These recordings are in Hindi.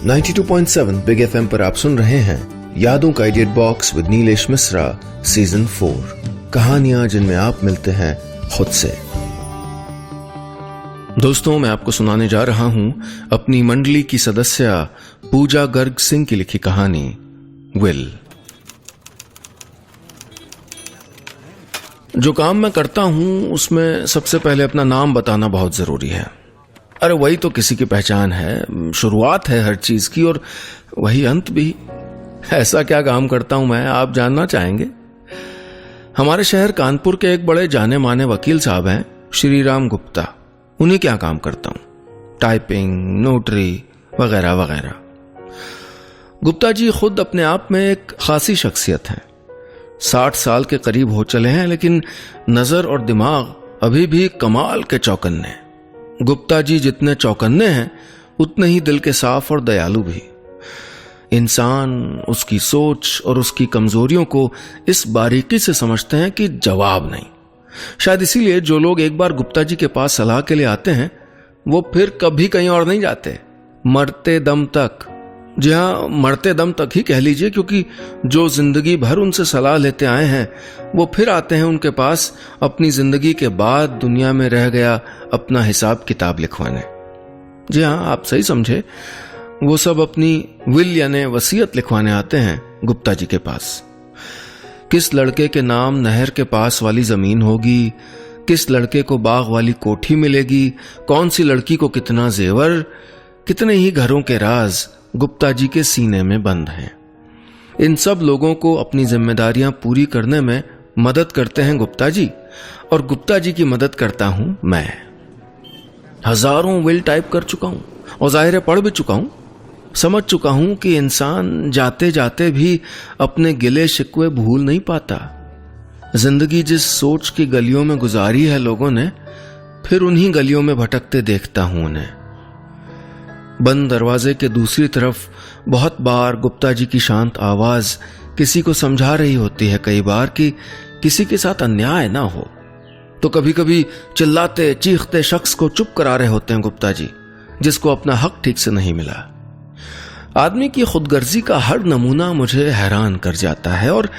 92.7 बिग एफएम पर आप सुन रहे हैं यादों का idiot box with Nilesh Mishra season 4। कहानियां जिनमें आप मिलते हैं खुद से। दोस्तों, मैं आपको सुनाने जा रहा हूं अपनी मंडली की सदस्य पूजा गर्ग सिंह की लिखी कहानी विल। जो काम मैं करता हूं उसमें सबसे पहले अपना नाम बताना बहुत जरूरी है। अरे वही तो किसी की पहचान है, शुरुआत है हर चीज की और वही अंत भी। ऐसा क्या काम करता हूं मैं, आप जानना चाहेंगे? हमारे शहर कानपुर के एक बड़े जाने माने वकील साहब हैं, श्री राम गुप्ता। उन्हीं क्या काम करता हूं, टाइपिंग, नोटरी वगैरह वगैरह। गुप्ता जी खुद अपने आप में एक खासी शख्सियत हैं। 60 साल के करीब हो चले हैं, लेकिन नजर और दिमाग अभी भी कमाल के चौकन्ने। गुप्ता जी जितने चौकन्ने हैं उतने ही दिल के साफ और दयालु भी। इंसान, उसकी सोच और उसकी कमजोरियों को इस बारीकी से समझते हैं कि जवाब नहीं। शायद इसीलिए जो लोग एक बार गुप्ता जी के पास सलाह के लिए आते हैं वो फिर कभी कहीं और नहीं जाते, मरते दम तक। जी हाँ, मरते दम तक ही कह लीजिए, क्योंकि जो जिंदगी भर उनसे सलाह लेते आए हैं वो फिर आते हैं उनके पास अपनी जिंदगी के बाद दुनिया में रह गया अपना हिसाब किताब लिखवाने। जी हाँ, आप सही समझे, वो सब अपनी विल यानी वसीयत लिखवाने आते हैं गुप्ता जी के पास। किस लड़के के नाम नहर के पास वाली जमीन होगी, किस लड़के को बाग वाली कोठी मिलेगी, कौन सी लड़की को कितना जेवर, कितने ही घरों के राज गुप्ता जी के सीने में बंद हैं। इन सब लोगों को अपनी जिम्मेदारियां पूरी करने में मदद करते हैं गुप्ता जी, और गुप्ता जी की मदद करता हूं मैं। हजारों विल टाइप कर चुका हूं और जाहिर पढ़ भी चुका हूं। समझ चुका हूं कि इंसान जाते जाते भी अपने गिले शिकवे भूल नहीं पाता। जिंदगी जिस सोच की गलियों में गुजारी है लोगों ने, फिर उन्हीं गलियों में भटकते देखता हूं उन्हें। बंद दरवाजे के दूसरी तरफ बहुत बार गुप्ता जी की शांत आवाज किसी को समझा रही होती है कई बार कि किसी के साथ अन्याय ना हो। तो कभी कभी चिल्लाते चीखते शख्स को चुप करा रहे होते हैं गुप्ता जी, जिसको अपना हक ठीक से नहीं मिला। आदमी की खुदगर्जी का हर नमूना मुझे हैरान कर जाता है और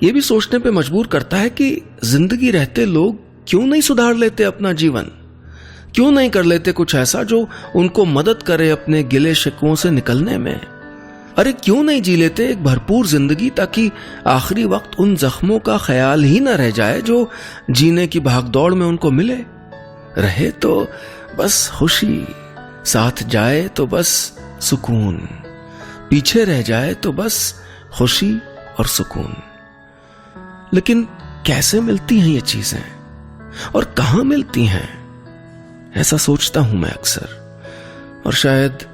यह भी सोचने पे मजबूर करता है कि जिंदगी रहते लोग क्यों नहीं सुधार लेते अपना जीवन, क्यों नहीं कर लेते कुछ ऐसा जो उनको मदद करे अपने गिले शिकवों से निकलने में। अरे क्यों नहीं जी लेते एक भरपूर जिंदगी, ताकि आखिरी वक्त उन जख्मों का ख्याल ही न रह जाए जो जीने की भागदौड़ में उनको मिले। रहे तो बस खुशी, साथ जाए तो बस सुकून, पीछे रह जाए तो बस खुशी और सुकून। लेकिन कैसे मिलती हैं ये चीजें और कहां मिलती हैं, ऐसा सोचता हूं मैं अक्सर, और शायद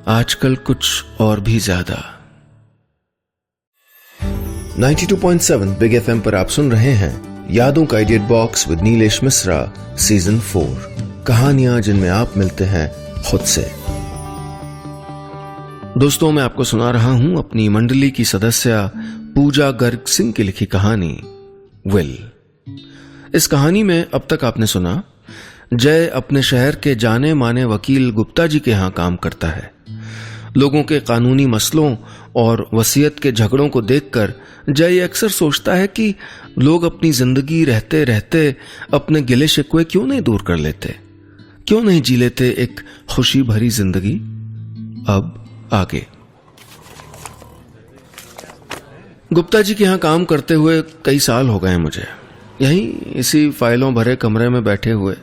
आजकल कुछ और भी ज्यादा। 92.7 बिग एफएम पर आप सुन रहे हैं यादों का idiot box with Nilesh Mishra season 4। कहानियां जिनमें आप मिलते हैं खुद से। दोस्तों, मैं आपको सुना रहा हूं अपनी मंडली की सदस्य पूजा गर्ग सिंह की लिखी कहानी विल। इस कहानी में अब तक आपने सुना, जय अपने शहर के जाने माने वकील गुप्ता जी के यहां काम करता है। लोगों के कानूनी मसलों और वसीयत के झगड़ों को देखकर जय अक्सर सोचता है कि लोग अपनी जिंदगी रहते रहते अपने गिले शिकवे क्यों नहीं दूर कर लेते, क्यों नहीं जी लेते एक खुशी भरी जिंदगी। अब आगे। गुप्ता जी के यहां काम करते हुए कई साल हो गए मुझे, यहीं इसी फाइलों भरे कमरे में बैठे हुए।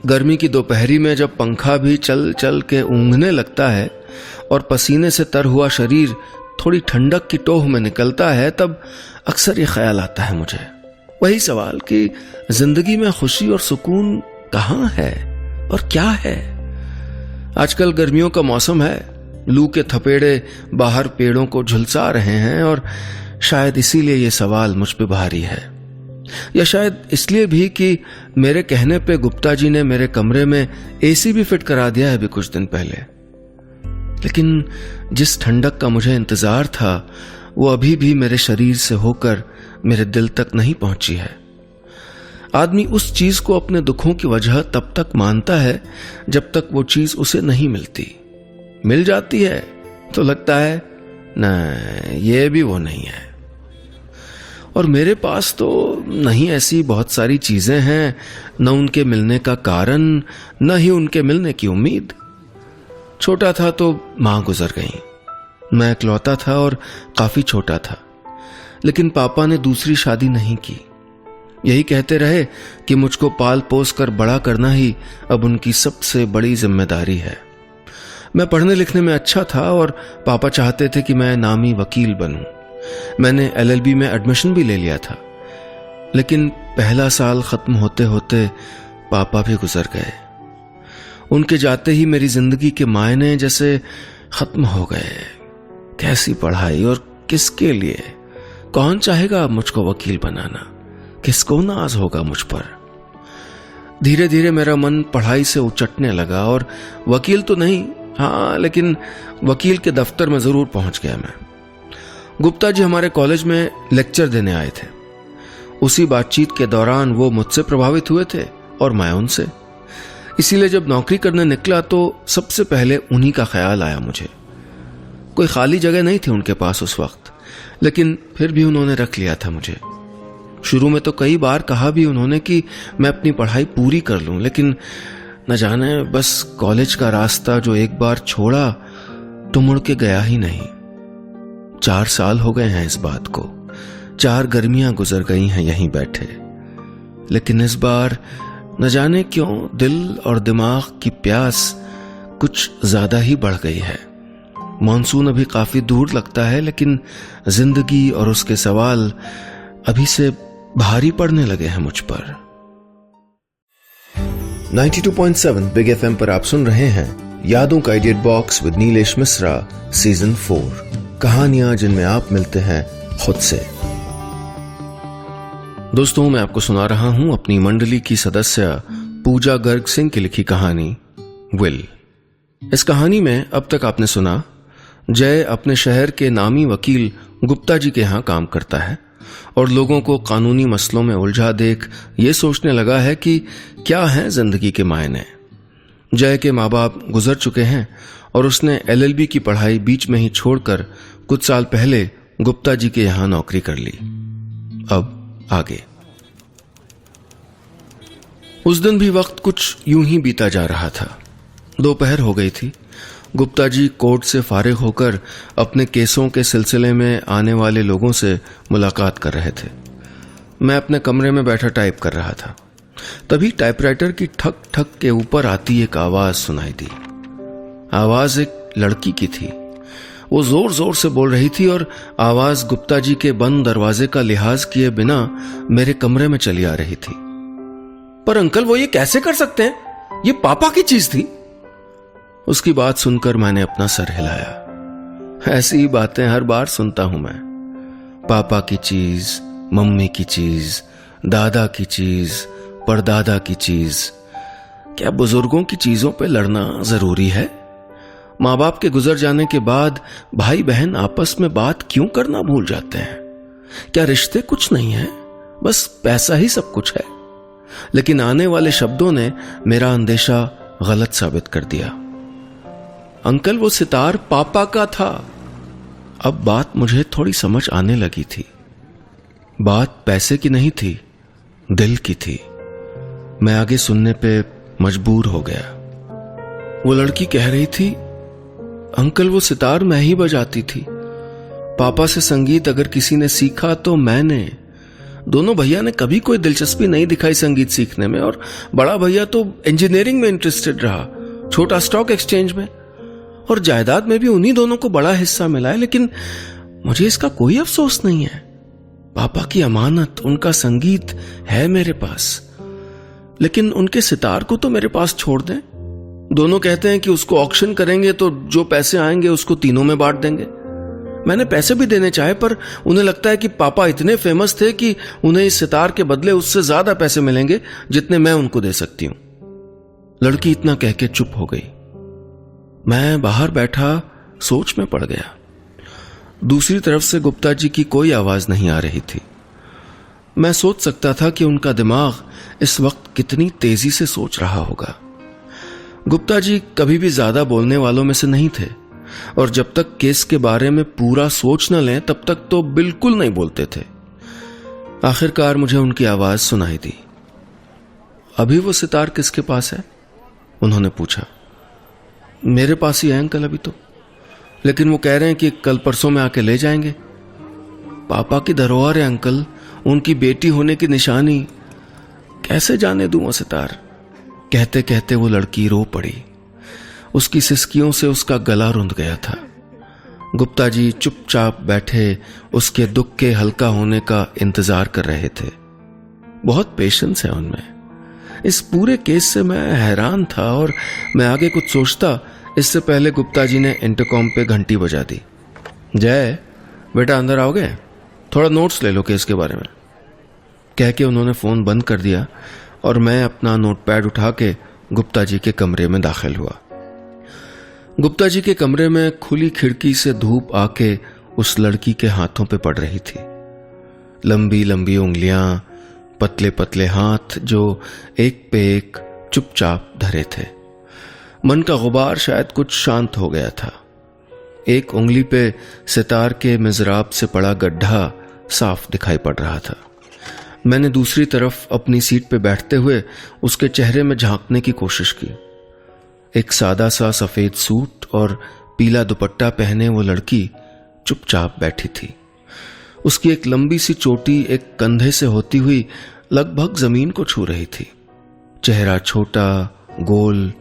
गर्मी की दोपहरी में जब पंखा भी चल चल के ऊँघने लगता है और पसीने से तर हुआ शरीर थोड़ी ठंडक की टोह में निकलता है, तब अक्सर ये ख्याल आता है मुझे, वही सवाल कि जिंदगी में खुशी और सुकून कहाँ है और क्या है। आजकल गर्मियों का मौसम है, लू के थपेड़े बाहर पेड़ों को झुलसा रहे हैं और शायद इसीलिए ये सवाल मुझ पे भारी है, या शायद इसलिए भी कि मेरे कहने पे गुप्ता जी ने मेरे कमरे में एसी भी फिट करा दिया है अभी कुछ दिन पहले। लेकिन जिस ठंडक का मुझे इंतजार था वो अभी भी मेरे शरीर से होकर मेरे दिल तक नहीं पहुंची है। आदमी उस चीज को अपने दुखों की वजह तब तक मानता है जब तक वो चीज उसे नहीं मिलती। मिल जाती है तो लगता है न, ये भी वो नहीं है। और मेरे पास तो नहीं ऐसी बहुत सारी चीजें हैं, न उनके मिलने का कारण, न ही उनके मिलने की उम्मीद। छोटा था तो मां गुजर गई। मैं इकलौता था और काफी छोटा था, लेकिन पापा ने दूसरी शादी नहीं की। यही कहते रहे कि मुझको पाल पोस कर बड़ा करना ही अब उनकी सबसे बड़ी जिम्मेदारी है। मैं पढ़ने लिखने में अच्छा था और पापा चाहते थे कि मैं नामी वकील बनूं। मैंने LLB में एडमिशन भी ले लिया था, लेकिन पहला साल खत्म होते होते पापा भी गुजर गए। उनके जाते ही मेरी जिंदगी के मायने जैसे खत्म हो गए। कैसी पढ़ाई और किसके लिए? कौन चाहेगा मुझको वकील बनाना? किसको नाज होगा मुझ पर? धीरे धीरे मेरा मन पढ़ाई से उचटने लगा और वकील तो नहीं, हाँ, लेकिन वकील के दफ्तर में जरूर पहुंच गया मैं। गुप्ता जी हमारे कॉलेज में लेक्चर देने आए थे। उसी बातचीत के दौरान वो मुझसे प्रभावित हुए थे और मैं उनसे। इसीलिए जब नौकरी करने निकला तो सबसे पहले उन्हीं का ख्याल आया मुझे। कोई खाली जगह नहीं थी उनके पास उस वक्त, लेकिन फिर भी उन्होंने रख लिया था मुझे। शुरू में तो कई बार कहा भी उन्होंने कि मैं अपनी पढ़ाई पूरी कर लूं, लेकिन न जाने बस कॉलेज का रास्ता जो एक बार छोड़ा तो मुड़ के गया ही नहीं। 4 साल हो गए हैं इस बात को। 4 गर्मियां गुजर गई हैं यहीं बैठे, लेकिन इस बार न जाने क्यों दिल और दिमाग की प्यास कुछ ज्यादा ही बढ़ गई है। मॉनसून अभी काफी दूर लगता है, लेकिन जिंदगी और उसके सवाल अभी से भारी पड़ने लगे हैं मुझ पर। 92.7 बिग FM पर आप सुन रहे हैं यादों का edit box with Nilesh Mishra season 4, कहानियां जिनमें आप मिलते हैं खुद से। दोस्तों, मैं आपको सुना रहा हूं अपनी मंडली की सदस्य पूजा गर्ग सिंह की लिखी कहानी विल। इस कहानी में अब तक आपने सुना, जय अपने शहर के नामी वकील गुप्ता जी के यहां काम करता है और लोगों को कानूनी मसलों में उलझा देख ये सोचने लगा है कि क्या है जिंदगी के मायने। जय के माँ बाप गुजर चुके हैं और उसने LLB की पढ़ाई बीच में ही छोड़कर कुछ साल पहले गुप्ता जी के यहां नौकरी कर ली। अब आगे। उस दिन भी वक्त कुछ यूं ही बीता जा रहा था। दोपहर हो गई थी। गुप्ता जी कोर्ट से फारिग होकर अपने केसों के सिलसिले में आने वाले लोगों से मुलाकात कर रहे थे। मैं अपने कमरे में बैठा टाइप कर रहा था। तभी टाइपराइटर की ठक ठक के ऊपर आती एक आवाज सुनाई दी। आवाज एक लड़की की थी। वो जोर जोर से बोल रही थी और आवाज गुप्ता जी के बंद दरवाजे का लिहाज किए बिना मेरे कमरे में चली आ रही थी। पर अंकल, वो ये कैसे कर सकते हैं? ये पापा की चीज थी। उसकी बात सुनकर मैंने अपना सर हिलाया। ऐसी ही बातें हर बार सुनता हूं मैं। पापा की चीज, मम्मी की चीज, दादा की चीज, परदादा की चीज। क्या बुजुर्गों की चीजों पे लड़ना जरूरी है? माँ बाप के गुजर जाने के बाद भाई बहन आपस में बात क्यों करना भूल जाते हैं? क्या रिश्ते कुछ नहीं है? बस पैसा ही सब कुछ है। लेकिन आने वाले शब्दों ने मेरा अंदेशा गलत साबित कर दिया। अंकल, वो सितार पापा का था। अब बात मुझे थोड़ी समझ आने लगी थी। बात पैसे की नहीं थी, दिल की थी। मैं आगे सुनने पे मजबूर हो गया। वो लड़की कह रही थी, अंकल, वो सितार मैं ही बजाती थी। पापा से संगीत अगर किसी ने सीखा तो मैंने। दोनों भैया ने कभी कोई दिलचस्पी नहीं दिखाई संगीत सीखने में, और बड़ा भैया तो इंजीनियरिंग में इंटरेस्टेड रहा, छोटा स्टॉक एक्सचेंज में, और जायदाद में भी उन्हीं दोनों को बड़ा हिस्सा मिला है। लेकिन मुझे इसका कोई अफसोस नहीं है। पापा की अमानत, उनका संगीत है मेरे पास। लेकिन उनके सितार को तो मेरे पास छोड़ दें। दोनों कहते हैं कि उसको ऑक्शन करेंगे तो जो पैसे आएंगे उसको तीनों में बांट देंगे। मैंने पैसे भी देने चाहे, पर उन्हें लगता है कि पापा इतने फेमस थे कि उन्हें इस सितार के बदले उससे ज्यादा पैसे मिलेंगे जितने मैं उनको दे सकती हूं। लड़की इतना कह के चुप हो गई। मैं बाहर बैठा सोच में पड़ गया। दूसरी तरफ से गुप्ता जी की कोई आवाज नहीं आ रही थी। मैं सोच सकता था कि उनका दिमाग इस वक्त कितनी तेजी से सोच रहा होगा। गुप्ता जी कभी भी ज्यादा बोलने वालों में से नहीं थे और जब तक केस के बारे में पूरा सोच न लें तब तक तो बिल्कुल नहीं बोलते थे। आखिरकार मुझे उनकी आवाज सुनाई दी। अभी वो सितार किसके पास है? उन्होंने पूछा। मेरे पास ही है अंकल अभी तो, लेकिन वो कह रहे हैं कि कल परसों में आके ले जाएंगे। पापा की धरोहर है अंकल, उनकी बेटी होने की निशानी, कैसे जाने दूं वो सितार। कहते कहते वो लड़की रो पड़ी। उसकी सिसकियों से उसका गला रुंध गया था। गुप्ता जी चुपचाप बैठे उसके दुख के हल्का होने का इंतजार कर रहे थे। बहुत पेशेंस है उनमें। इस पूरे केस से मैं हैरान था और मैं आगे कुछ सोचता इससे पहले गुप्ता जी ने इंटरकॉम पे घंटी बजा दी। जय बेटा अंदर आओगे, थोड़ा नोट्स ले लो केस के बारे में, कह के उन्होंने फोन बंद कर दिया और मैं अपना नोटपैड उठा के गुप्ता जी के कमरे में दाखिल हुआ। गुप्ता जी के कमरे में खुली खिड़की से धूप आके उस लड़की के हाथों पे पड़ रही थी। लंबी लंबी उंगलियां, पतले पतले हाथ जो एक पे एक चुपचाप धरे थे। मन का गुबार शायद कुछ शांत हो गया था। एक उंगली पे सितार के मिज़राब से पड़ा गड्ढा साफ दिखाई पड़ रहा था। मैंने दूसरी तरफ अपनी सीट पे बैठते हुए उसके चेहरे में झांकने की कोशिश की। एक सादा सा सफेद सूट और पीला दुपट्टा पहने वो लड़की चुपचाप बैठी थी। उसकी एक लंबी सी चोटी एक कंधे से होती हुई लगभग जमीन को छू रही थी। चेहरा छोटा, गोल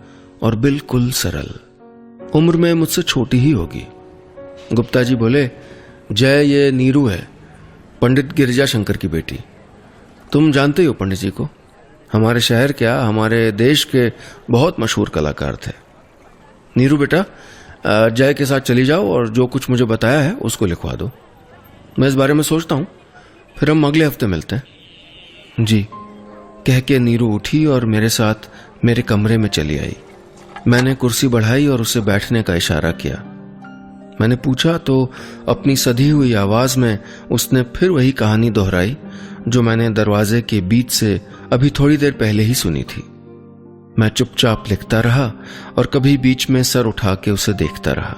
और बिल्कुल सरल। उम्र में मुझसे छोटी ही होगी। गुप्ता जी बोले, जय ये नीरू है, पंडित गिरिजा शंकर की बेटी। तुम जानते हो पंडित जी को, हमारे शहर क्या हमारे देश के बहुत मशहूर कलाकार थे। नीरू बेटा जय के साथ चली जाओ और जो कुछ मुझे बताया है उसको लिखवा दो। मैं इस बारे में सोचता हूं, फिर हम अगले हफ्ते मिलते हैं। जी कह के नीरू उठी और मेरे साथ मेरे कमरे में चली आई। मैंने कुर्सी बढ़ाई और उसे बैठने का इशारा किया। मैंने पूछा तो अपनी सधी हुई आवाज में उसने फिर वही कहानी दोहराई जो मैंने दरवाजे के बीच से अभी थोड़ी देर पहले ही सुनी थी। मैं चुपचाप लिखता रहा और कभी बीच में सर उठा के उसे देखता रहा।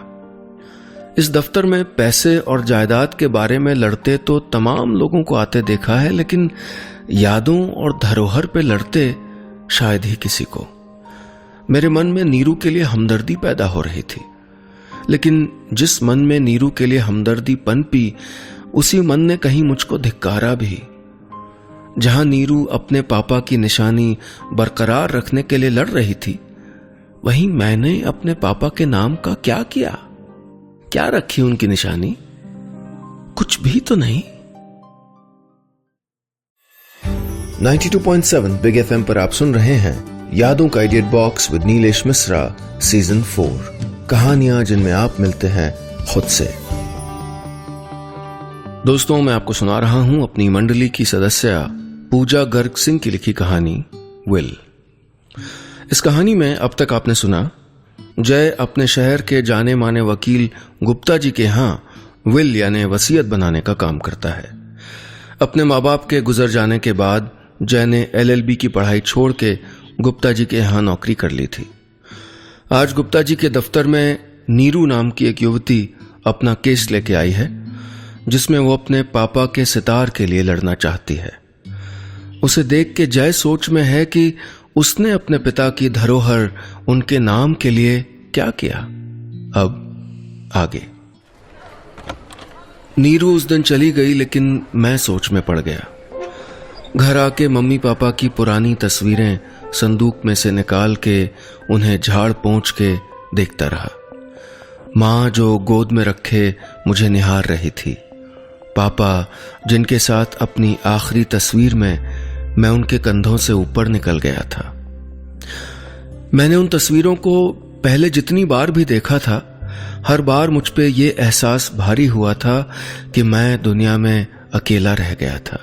इस दफ्तर में पैसे और जायदाद के बारे में लड़ते तो तमाम लोगों को आते देखा है, लेकिन यादों और धरोहर पे लड़ते शायद ही किसी को। मेरे मन में नीरू के लिए हमदर्दी पैदा हो रही थी, लेकिन जिस मन में नीरू के लिए हमदर्दी पनपी उसी मन ने कहीं मुझको धिक्कारा भी। जहां नीरू अपने पापा की निशानी बरकरार रखने के लिए लड़ रही थी, वहीं मैंने अपने पापा के नाम का क्या किया? क्या रखी उनकी निशानी? कुछ भी तो नहीं। 92.7 बिग एफएम पर आप सुन रहे हैं यादों का edit box with Nilesh Mishra season 4, कहानियां जिनमें आप मिलते हैं खुद से। दोस्तों, मैं आपको सुना रहा हूं अपनी मंडली की सदस्य पूजा गर्ग सिंह की लिखी कहानी विल। इस कहानी में अब तक आपने सुना जय अपने शहर के जाने माने वकील गुप्ता जी के यहां विल यानी वसीयत बनाने का काम करता है। अपने माँ बाप के गुजर जाने के बाद जय ने LLB की पढ़ाई छोड़ के गुप्ता जी के यहां नौकरी कर ली थी। आज गुप्ता जी के दफ्तर में नीरू नाम की एक युवती अपना केस लेके आई है, जिसमें वो अपने पापा के सितार के लिए लड़ना चाहती है। उसे देख के जय सोच में है कि उसने अपने पिता की धरोहर उनके नाम के लिए क्या किया। अब आगे। नीरू उस दिन चली गई, लेकिन मैं सोच में पड़ गया। घर आके मम्मी पापा की पुरानी तस्वीरें संदूक में से निकाल के उन्हें झाड़ पोंछ के देखता रहा। माँ जो गोद में रखे मुझे निहार रही थी। पापा जिनके साथ अपनी आखिरी तस्वीर में मैं उनके कंधों से ऊपर निकल गया था। मैंने उन तस्वीरों को पहले जितनी बार भी देखा था, हर बार मुझ पे ये एहसास भारी हुआ था कि मैं दुनिया में अकेला रह गया था,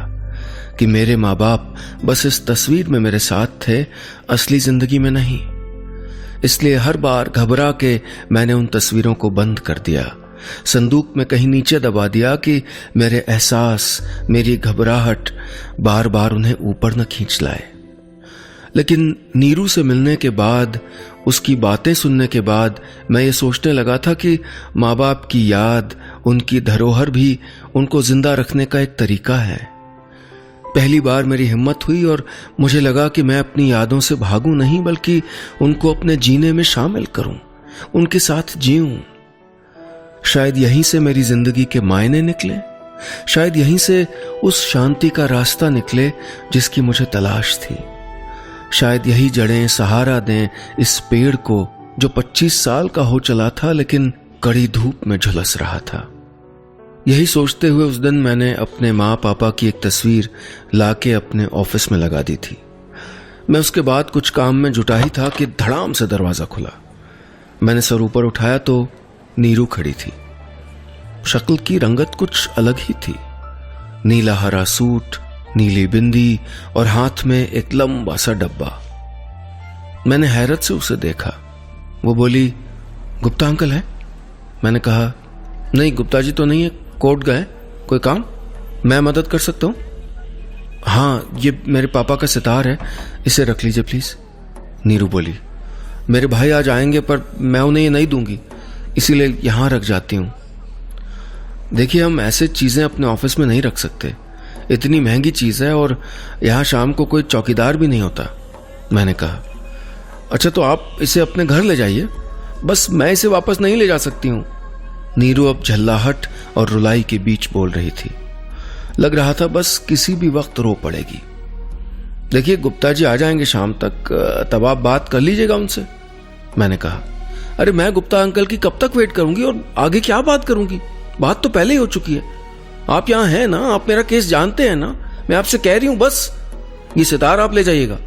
कि मेरे माँ बाप बस इस तस्वीर में मेरे साथ थे, असली जिंदगी में नहीं। इसलिए हर बार घबरा के मैंने उन तस्वीरों को बंद कर दिया, संदूक में कहीं नीचे दबा दिया कि मेरे एहसास, मेरी घबराहट बार बार उन्हें ऊपर न खींच लाए। लेकिन नीरू से मिलने के बाद, उसकी बातें सुनने के बाद मैं ये सोचने लगा था कि माँ बाप की याद, उनकी धरोहर भी उनको जिंदा रखने का एक तरीका है। पहली बार मेरी हिम्मत हुई और मुझे लगा कि मैं अपनी यादों से भागूं नहीं, बल्कि उनको अपने जीने में शामिल करूं, उनके साथ जीऊं। शायद यहीं से मेरी जिंदगी के मायने निकले, शायद यहीं से उस शांति का रास्ता निकले जिसकी मुझे तलाश थी। शायद यही जड़ें सहारा दें इस पेड़ को जो 25 साल का हो चला था लेकिन कड़ी धूप में झुलस रहा था। यही सोचते हुए उस दिन मैंने अपने माँ पापा की एक तस्वीर लाके अपने ऑफिस में लगा दी थी। मैं उसके बाद कुछ काम में जुटा ही था कि धड़ाम से दरवाजा खुला। मैंने सर ऊपर उठाया तो नीरू खड़ी थी। शक्ल की रंगत कुछ अलग ही थी। नीला हरा सूट, नीली बिंदी और हाथ में एक लंबा सा डब्बा। मैंने हैरत से उसे देखा। वो बोली, गुप्ता अंकल है? मैंने कहा, नहीं गुप्ता जी तो नहीं है, कोर्ट गए, कोई काम? मैं मदद कर सकता हूं? हाँ, ये मेरे पापा का सितार है, इसे रख लीजिए प्लीज। नीरू बोली, मेरे भाई आज आएंगे पर मैं उन्हें ये नहीं दूंगी, इसीलिए यहां रख जाती हूं। देखिए, हम ऐसे चीजें अपने ऑफिस में नहीं रख सकते, इतनी महंगी चीज है और यहां शाम को कोई चौकीदार भी नहीं होता। मैंने कहा, अच्छा तो आप इसे अपने घर ले जाइए, बस मैं इसे वापस नहीं ले जा सकती हूं। नीरू अब झल्लाहट और रुलाई के बीच बोल रही थी। लग रहा था बस किसी भी वक्त रो पड़ेगी। देखिए, गुप्ता जी आ जाएंगे शाम तक, तब आप बात कर लीजिएगा उनसे। मैंने कहा, अरे मैं गुप्ता अंकल की कब तक वेट करूंगी और आगे क्या बात करूंगी? बात तो पहले ही हो चुकी है। आप यहां हैं ना, आप मेरा केस जानते हैं ना, मैं आपसे कह रही हूं बस ये सितार आप ले जाइएगा।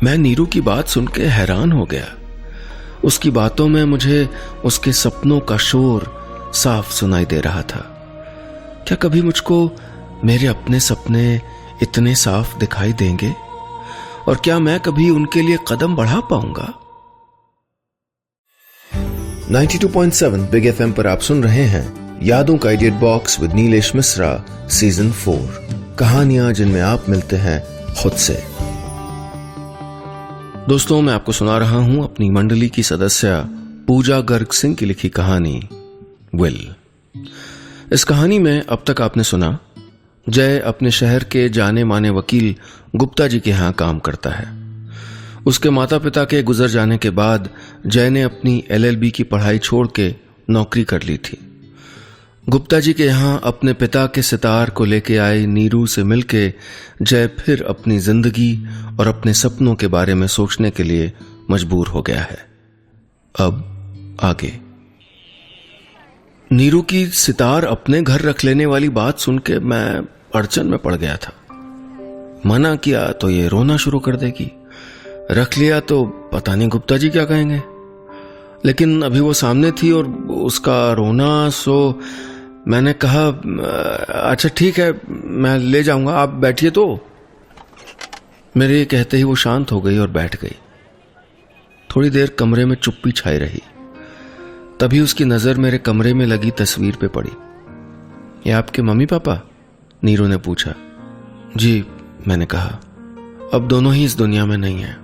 मैं नीरू की बात सुन के हैरान हो गया। उसकी बातों में मुझे उसके सपनों का शोर साफ सुनाई दे रहा था। क्या कभी मुझको मेरे अपने सपने इतने साफ दिखाई देंगे? और क्या मैं कभी उनके लिए कदम बढ़ा पाऊंगा? 92.7 बिग एफएम पर आप सुन रहे हैं यादों का edit box with Nilesh Mishra, season 4। कहानियां जिनमें आप मिलते हैं खुद से। दोस्तों, मैं आपको सुना रहा हूं अपनी मंडली की सदस्य पूजा गर्ग सिंह की लिखी कहानी विल। इस कहानी में अब तक आपने सुना, जय अपने शहर के जाने माने वकील गुप्ता जी के यहां काम करता है। उसके माता पिता के गुजर जाने के बाद जय ने अपनी LLB की पढ़ाई छोड़ के नौकरी कर ली थी। गुप्ता जी के यहां अपने पिता के सितार को लेके आई नीरू से मिलके जय फिर अपनी जिंदगी और अपने सपनों के बारे में सोचने के लिए मजबूर हो गया है। अब आगे। नीरू की सितार अपने घर रख लेने वाली बात सुन के मैं अड़चन में पड़ गया था। मना किया तो ये रोना शुरू कर देगी, रख लिया तो पता नहीं गुप्ता जी क्या कहेंगे। लेकिन अभी वो सामने थी और उसका रोना, सो मैंने कहा, अच्छा ठीक है, मैं ले जाऊंगा, आप बैठिए। तो मेरे कहते ही वो शांत हो गई और बैठ गई। थोड़ी देर कमरे में चुप्पी छाई रही। तभी उसकी नजर मेरे कमरे में लगी तस्वीर पे पड़ी। ये आपके मम्मी पापा? नीरू ने पूछा। जी, मैंने कहा। अब दोनों ही इस दुनिया में नहीं है।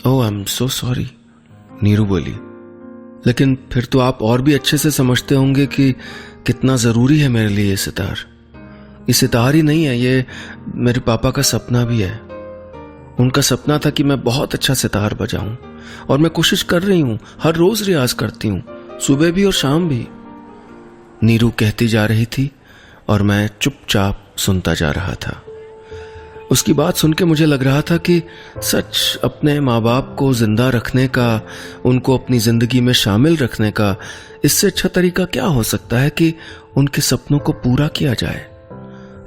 Oh, I am so sorry, Neeru बोली। लेकिन फिर तो आप और भी अच्छे से समझते होंगे कि कितना जरूरी है मेरे लिए ये सितार। ये सितार ही नहीं है, ये मेरे पापा का सपना भी है। उनका सपना था कि मैं बहुत अच्छा सितार बजाऊं, और मैं कोशिश कर रही हूं, हर रोज रियाज करती हूं, सुबह भी और शाम भी। नीरू कहती जा रही थी और मैं चुपचाप सुनता जा रहा था। उसकी बात सुन के मुझे लग रहा था कि सच अपने माँ बाप को जिंदा रखने का, उनको अपनी जिंदगी में शामिल रखने का इससे अच्छा तरीका क्या हो सकता है कि उनके सपनों को पूरा किया जाए।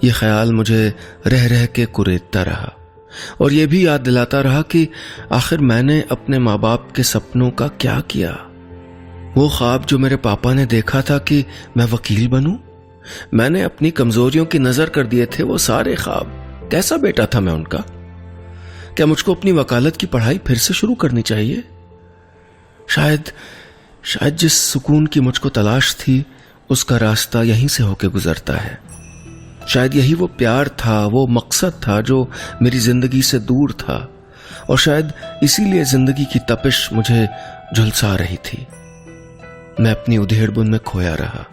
ये ख्याल मुझे रह रह के कुरेदता रहा और ये भी याद दिलाता रहा कि आखिर मैंने अपने माँ बाप के सपनों का क्या किया। वो ख्वाब जो मेरे पापा ने देखा था कि मैं वकील बनूं, मैंने अपनी कमजोरियों की नजर कर दिए थे वो सारे ख्वाब। कैसा बेटा था मैं उनका? क्या मुझको अपनी वकालत की पढ़ाई फिर से शुरू करनी चाहिए? शायद जिस सुकून की मुझको तलाश थी उसका रास्ता यहीं से होके गुजरता है। शायद यही वो प्यार था, वो मकसद था जो मेरी जिंदगी से दूर था, और शायद इसीलिए जिंदगी की तपिश मुझे झुलसा रही थी। मैं अपनी उधेड़-बुन में खोया रहा।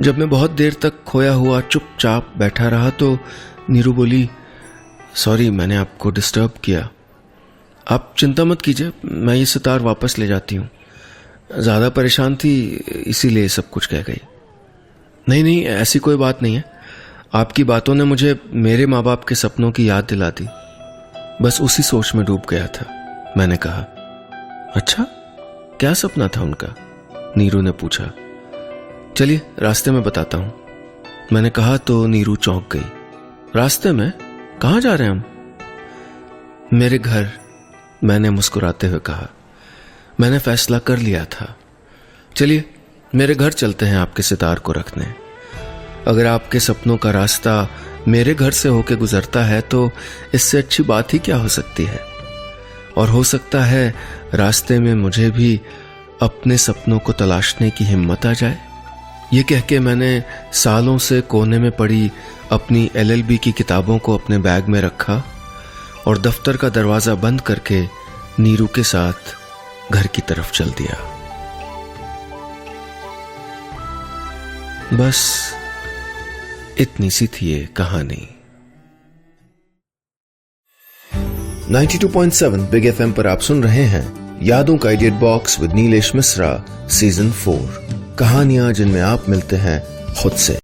जब मैं बहुत देर तक खोया हुआ चुपचाप बैठा रहा तो नीरू बोली, सॉरी मैंने आपको डिस्टर्ब किया। आप चिंता मत कीजिए, मैं ये सितार वापस ले जाती हूँ। ज्यादा परेशान थी इसीलिए सब कुछ कह गई। नहीं, ऐसी कोई बात नहीं है। आपकी बातों ने मुझे मेरे माँ बाप के सपनों की याद दिला दी। बस उसी सोच में डूब गया था। मैंने कहा, अच्छा क्या सपना था उनका? नीरू ने पूछा। चलिए रास्ते में बताता हूं, मैंने कहा तो नीरू चौंक गई। रास्ते में? कहां जा रहे हैं हम? मेरे घर, मैंने मुस्कुराते हुए कहा। मैंने फैसला कर लिया था। चलिए मेरे घर चलते हैं आपके सितार को रखने। अगर आपके सपनों का रास्ता मेरे घर से होकर गुजरता है तो इससे अच्छी बात ही क्या हो सकती है। और हो सकता है रास्ते में मुझे भी अपने सपनों को तलाशने की हिम्मत आ जाए। ये कह के मैंने सालों से कोने में पड़ी अपनी LLB की किताबों को अपने बैग में रखा और दफ्तर का दरवाजा बंद करके नीरू के साथ घर की तरफ चल दिया। बस इतनी सी थी ये कहानी। 92.7 बिग FM पर आप सुन रहे हैं यादों का edit box with Nilesh Mishra season 4, कहानियां जिनमें आप मिलते हैं खुद से।